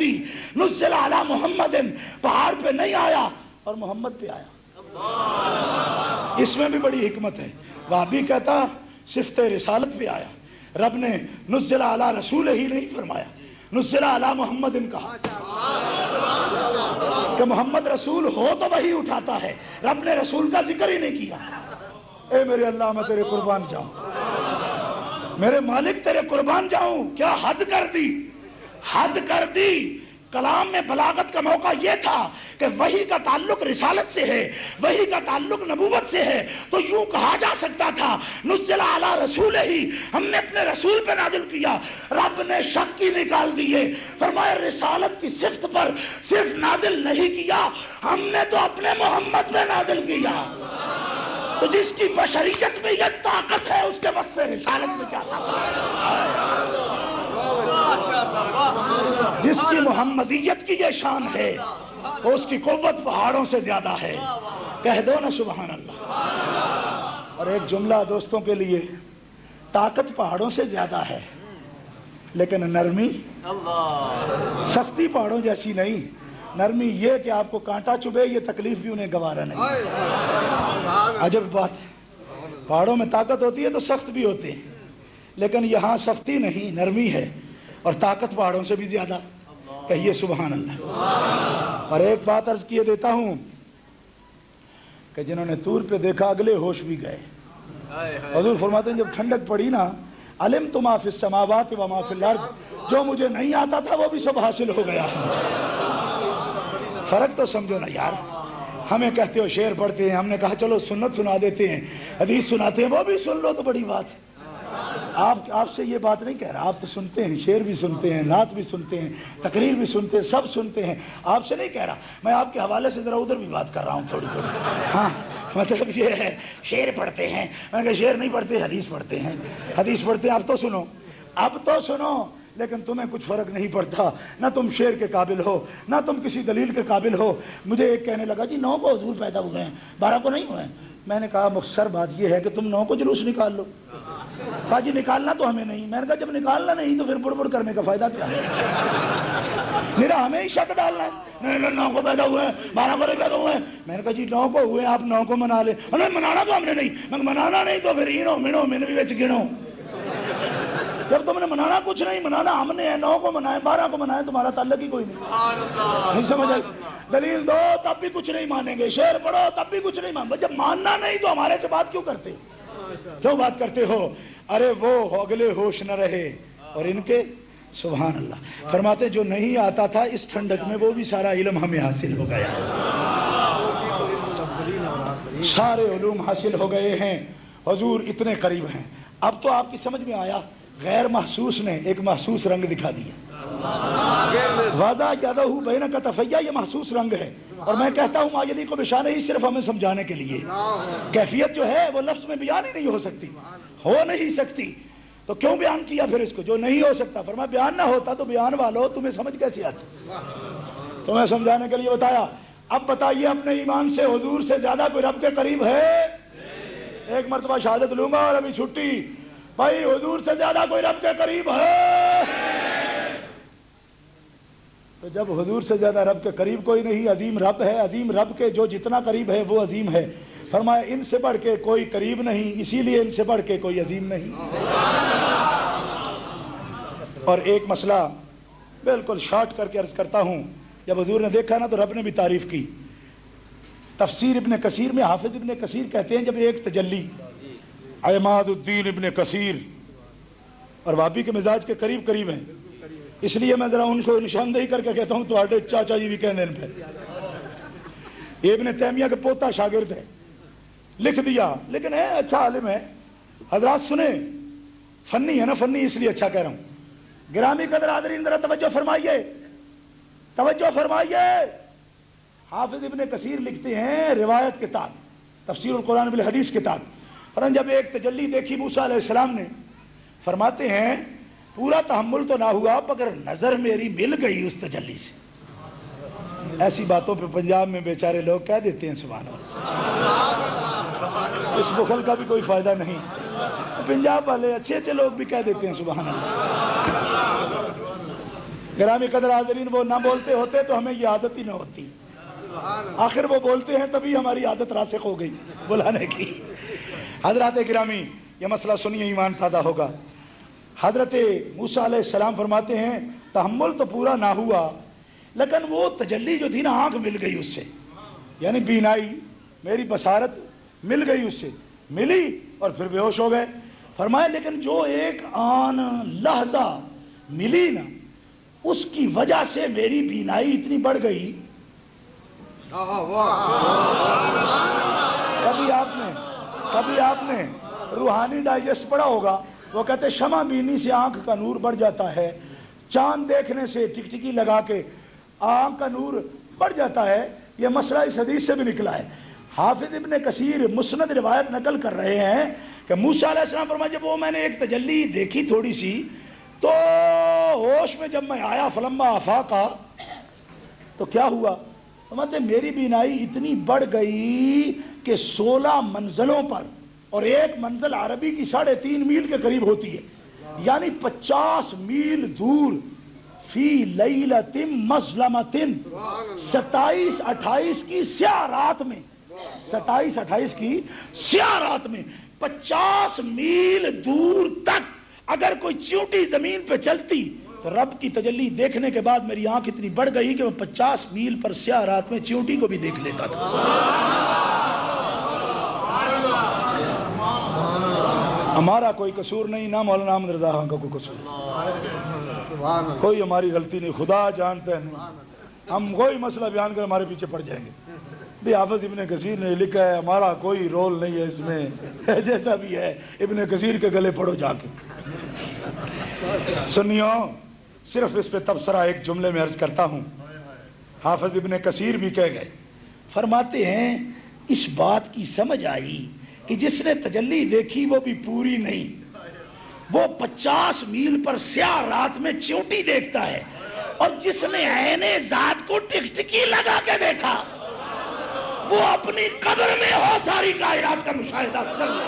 دی، نزل علی محمد، پہاڑ پہ نہیں آیا اور محمد پہ آیا۔ اس میں بھی بڑی حکمت ہے۔ وہابی کہتا صفت رسالت پہ آیا، رب نے نزل علی رسول ہی نہیں فرمایا، نزل علی محمد کہا کہ محمد رسول ہو تو وہی اٹھاتا ہے، رب نے رسول کا ذکر ہی نہیں کیا۔ اے میرے اللہ میں تیرے قربان جاؤں، میرے مالک تیرے قربان جاؤں، کیا حد کر دی، حد کر دی۔ کلام میں بلاغت کا موقع یہ تھا کہ وحی کا تعلق رسالت سے ہے، وحی کا تعلق نبوت سے ہے، تو یوں کہا جا سکتا تھا نزل علی رسول ہی، ہم نے اپنے رسول پہ نازل کیا۔ رب نے شک کی نکال دیے، فرمایا رسالت کی صفت پر صرف نازل نہیں کیا، ہم نے تو اپنے محمد پہ نازل کیا۔ تو جس کی بشریت میں یہ طاقت ہے، اس کے وصف رسالت میں کیا طاقت ہے؟ جس کی محمدیت کی یہ شان ہے، اس کی قوت پہاڑوں سے زیادہ ہے۔ کہہ دو نا سبحان اللہ۔ اور ایک جملہ دوستوں کے لیے، طاقت پہاڑوں سے زیادہ ہے لیکن نرمی سختی پہاڑوں جیسی نہیں۔ نرمی یہ کہ آپ کو کانٹا چبھے، یہ تکلیف بھی انہیں گوارا نہیں۔ عجب بات، پہاڑوں میں طاقت ہوتی ہے تو سخت بھی ہوتے ہیں، لیکن یہاں سختی نہیں، نرمی ہے، اور طاقت پہاڑوں سے بھی زیادہ۔ کہیے سبحان اللہ۔ اور ایک بات عرض کیے دیتا ہوں کہ جنہوں نے طور پہ دیکھا اگلے ہوش بھی گئے۔ حضور فرماتے ہیں جب ٹھنڈک پڑی نا، علمت ما فی السماوات و ما فی الارض، جو مجھے نہیں آتا تھا وہ بھی سب حاصل ہو گیا۔ فرق تو سمجھو نا یار، ہمیں کہتے ہو شعر پڑھتے ہیں، ہم نے کہا چلو سنت سنا دیتے ہیں، حدیث سناتے ہیں، وہ بھی سن لو تو بڑی بات ہے۔ آپ سے یہ بات نہیں کہہ رہا، آپ تو سنتے ہیں، شعر بھی سنتے ہیں، نعت بھی سنتے ہیں، تقریر بھی سنتے ہیں، سب سنتے ہیں، آپ سے نہیں کہہ رہا۔ میں آپ کے حوالے سے ذرا ادھر بھی بات کر رہا ہوں تھوڑی تھوڑی۔ ہاں مطلب یہ ہے شعر پڑھتے ہیں، میں نے کہا شعر نہیں پڑھتے، حدیث پڑھتے ہیں، حدیث پڑھتے ہیں۔ اب تو سنو، اب تو سنو، لیکن تمہیں کچھ فرق نہیں پڑتا، نہ تم شعر کے قابل ہو، نہ تم کسی دلیل کے قابل ہو۔ مجھے ایک کہنے لگا جی 9 کو حضور پیدا ہوئے ہیں، 12 کو نہیں ہوئے ہیں۔ میں نے کہا مختصر بات یہ ہے کہ تم 9 کو جلوس نکال لو۔ کہا جی نکالنا تو ہمیں نہیں۔ میں نے کہا جب نکالنا نہیں تو پھر بڑ بڑ کرنے کا فائدہ کیا ہے؟ میرا ہمیں ہی شک ڈالنا ہے، 9 کو پیدا ہوئے ہیں، 12 کو پیدا ہوئے ہیں۔ میں نے کہا جی 9 کو ہوئے، آپ 9 کو منا لیں۔ انہوں نے منانا تو ہم نے نہیں۔ میں منانا نہیں تو پھر اینو منو من بھی وچ گنو۔ جب تم نے منانا کچھ نہیں، منانا ہم نے ہے، 9 کو منائے 12 کو منائے، تمہارا تعلق ہی کوئی نہیں۔ نہیں سمجھ آئی؟ دلیل دو تب بھی کچھ نہیں مانیں گے، شعر پڑھو تب بھی کچھ نہیں مانیں گے۔ جب ماننا نہیں تو ہمارے سے بات کیوں کرتے کیوں بات کرتے ہو؟ ارے وہ اگلے ہوش نہ رہے اور ان کے سبحان اللہ۔ فرماتے جو نہیں آتا تھا اس ٹھنڈک میں وہ بھی سارا علم ہمیں حاصل ہو گیا، سارے علوم حاصل ہو گئے ہیں، حضور اتنے قریب ہیں۔ اب تو آپ کی سمجھ میں آیا، غیر محسوس نے ایک محسوس رنگ دکھا دیا۔ وعدہ یادہ بینک تفیہ، یہ محسوس رنگ ہے، اور میں کہتا ہوں ما یلیق بشان ہی صرف ہمیں سمجھانے کے لیے۔ کیفیت جو ہے وہ لفظ میں بیان ہی نہیں ہو سکتی، ہو نہیں سکتی، تو کیوں بیان کیا پھر اس کو جو نہیں ہو سکتا؟ فرمایا بیان نہ ہوتا تو بیان والو تمہیں سمجھ کیسے آتی؟ تمہیں سمجھانے کے لیے بتایا۔ اب بتائیے اپنے ایمان سے حضور سے زیادہ کوئی رب کے قریب ہے؟ ایک مرتبہ شہادت لوں گا اور ابھی چھٹی۔ بھائی حضور سے زیادہ کوئی رب کے قریب ہے؟ تو جب حضور سے زیادہ رب کے قریب کوئی نہیں، عظیم رب ہے، عظیم رب کے جو جتنا قریب ہے وہ عظیم ہے۔ فرمایا ان سے بڑھ کے کوئی قریب نہیں، اسی لیے ان سے بڑھ کے کوئی عظیم نہیں۔ اور ایک مسئلہ بالکل شارٹ کر کے عرض کرتا ہوں، جب حضور نے دیکھا نا تو رب نے بھی تعریف کی۔ تفسیر ابن کثیر میں حافظ ابن کثیر کہتے ہیں جب ایک تجلی عماد الدین ابن کثیر اور وہابی کے مزاج کے قریب قریب ہیں، اس لیے میں ذرا ان کو نشاندہی کر کے کہتا ہوں تواڈے چاچا جی بھی کہنے پہ، یہ ابن تیمیہ کے پوتا شاگرد ہے، لکھ دیا، لیکن ہے اچھا عالم ہے۔ حضرات سنیں، فنی ہے نا، فنی اس لیے اچھا کہہ رہا ہوں۔ گرامی قدر حاضرین ذرا توجہ فرمائیے، توجہ فرمائیے۔ حافظ ابن کثیر لکھتے ہیں روایت کتاب تفسیر القرآن بالحدیث کتاب، اور جب ایک تجلی دیکھی موسیٰ علیہ السلام نے، فرماتے ہیں پورا تحمل تو نہ ہوا مگر نظر میری مل گئی اس تجلی سے۔ ایسی باتوں پہ پنجاب میں بیچارے لوگ کہہ دیتے ہیں سبحان اللہ، اس بخل کا بھی کوئی فائدہ نہیں، پنجاب والے اچھے اچھے لوگ بھی کہہ دیتے ہیں سبحان اللہ۔ گرامی قدر حاضرین، وہ نہ بولتے ہوتے تو ہمیں یہ عادت ہی نہ ہوتی، آخر وہ بولتے ہیں تبھی ہماری عادت راسخ ہو گئی بلانے کی۔ حضرات گرامی، یہ مسئلہ سنیے، ایمان تازہ ہوگا۔ حضرت موسیٰ علیہ السلام فرماتے ہیں تحمل تو پورا نہ ہوا، لیکن وہ تجلی جو تھی نا، آنکھ مل گئی اس سے، یعنی بینائی، میری بصارت مل گئی اس سے، ملی اور پھر بے ہوش ہو گئے۔ فرمایا لیکن جو ایک آن لحظہ ملی نا، اس کی وجہ سے میری بینائی اتنی بڑھ گئی۔ کبھی آپ نے روحانی ڈائجسٹ پڑھا ہوگا، وہ کہتے شمع بینی سے آنکھ کا نور بڑھ جاتا ہے، چاند دیکھنے سے ٹکٹکی لگا کے آنکھ کا نور بڑھ جاتا ہے۔ یہ مسئلہ اس حدیث سے بھی نکلا ہے۔ حافظ ابن کثیر مسند روایت نقل کر رہے ہیں کہ موسیٰ علیہ السلام فرمایا جب وہ میں نے ایک تجلی دیکھی تھوڑی سی، تو ہوش میں جب میں آیا فلما افاقا، تو کیا ہوا؟ فرماتے میری بینائی اتنی بڑھ گئی کہ 16 منزلوں پر، اور ایک منزل عربی کی 3.5 میل کے قریب ہوتی ہے، یعنی 50 میل دور، فی لیلۃ مظلمۃ، 27-28 کی سیاہ رات میں، 27-28 کی سیاہ رات میں 50 میل دور تک اگر کوئی چیونٹی زمین پہ چلتی تو رب کی تجلی دیکھنے کے بعد میری آنکھ اتنی بڑھ گئی کہ میں 50 میل پر سیاہ رات میں چیونٹی کو بھی دیکھ لیتا تھا۔ ہمارا کوئی قصور نہیں، نہ مولانا احمد رضا خان کا کوئی قصور، کوئی ہماری غلطی نہیں، خدا جانتا ہے نہیں، ہم کوئی مسئلہ بیان کر ہمارے پیچھے پڑ جائیں گے۔ بھی حافظ ابن کثیر نے لکھا ہے، ہمارا کوئی رول نہیں ہے اس میں، جیسا بھی ہے ابن کثیر کے گلے پڑو جا کے۔ سنیو، صرف اس پہ تبصرہ ایک جملے میں عرض کرتا ہوں۔ حافظ ابن کثیر بھی کہہ گئے، فرماتے ہیں اس بات کی سمجھ آئی کہ جس نے تجلی دیکھی وہ بھی پوری نہیں، وہ 50 میل پر سیاہ رات میں چیونٹی دیکھتا ہے، اور جس نے عین ذات کو ٹکٹکی لگا کے دیکھا وہ اپنی قبر میں ہو ساری کائنات کا مشاہدہ کر لے۔